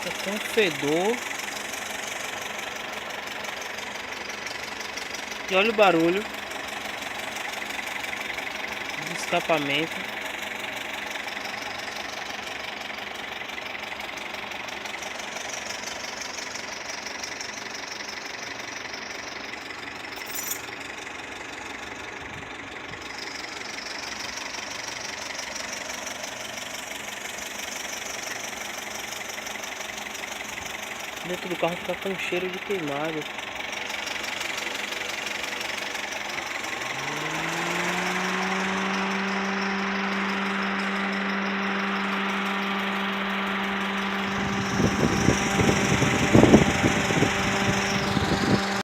Tá com fedor. E olha o barulho do escapamento. Dentro do carro fica com cheiro de queimado.